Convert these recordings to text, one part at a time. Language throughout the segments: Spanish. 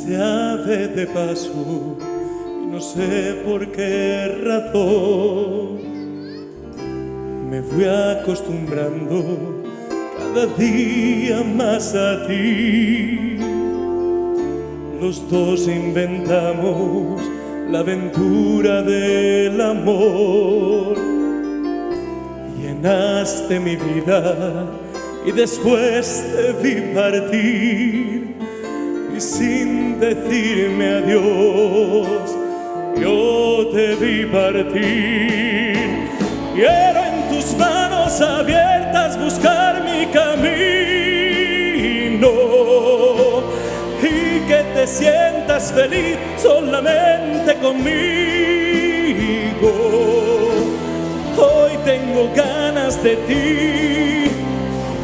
Fuiste ave de paso y no sé por qué razón me fui acostumbrando cada día más a ti. Los dos inventamos la aventura del amor. Llenaste mi vida y después te vi partir, y sin decirme adiós yo te vi partir. Quiero en tus manos abiertas buscar mi camino y que te sientas feliz solamente conmigo. Hoy tengo ganas de ti,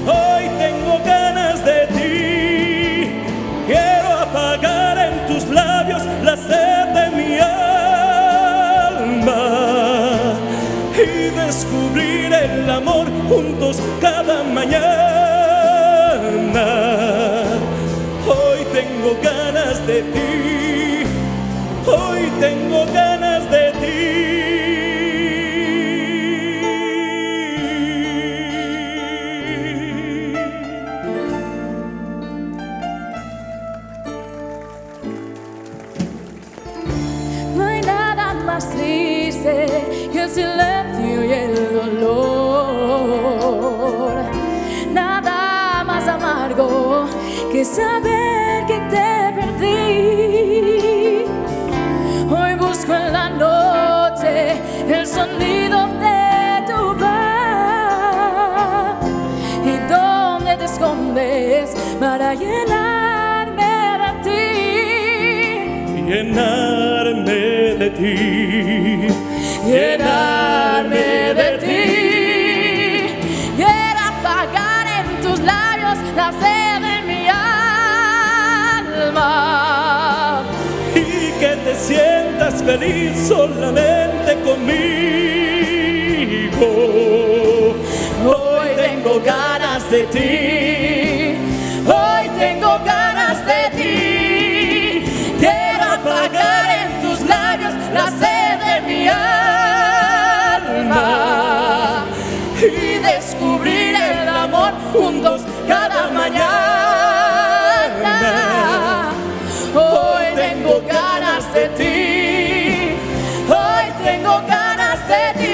hoy tengo ganas de ti. Quiero apagar en tus labios la sed de mi alma y descubrir el amor juntos cada mañana. Hoy tengo ganas de ti, hoy tengo ganas de ti. No hay nada más triste que el silencio y el dolor, nada más amargo que saber que te perdí. Hoy busco en la noche el sonido de tu voz y dónde te escondes para llenarme de ti. Llenarme de ti, Llenarme de ti. Quiero apagar en tus labios la sed de mi alma y que te sientas feliz solamente conmigo. Hoy tengo ganas de ti, hoy tengo ganas de ti. Quiero apagar en tus labios la sed de mi alma y descubrir el amor juntos cada mañana. Hoy tengo ganas de ti, hoy tengo ganas de ti.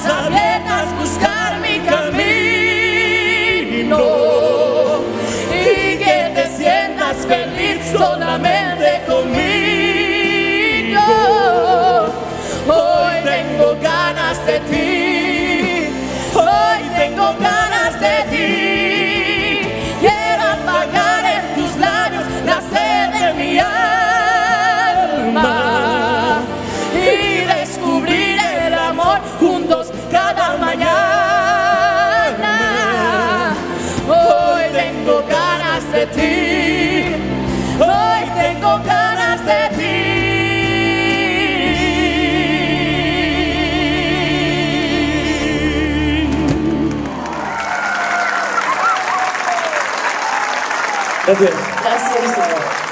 Abiertas buscar mi camino y que te sientas feliz solamente conmigo. Hoy tengo ganas de ti, hoy tengo ganas de ti. Quiero apagar en tus labios la sed de mi alma y descubrir el amor juntos cada mañana. Hoy tengo ganas de ti, hoy tengo ganas de ti. Gracias. Gracias, Señor.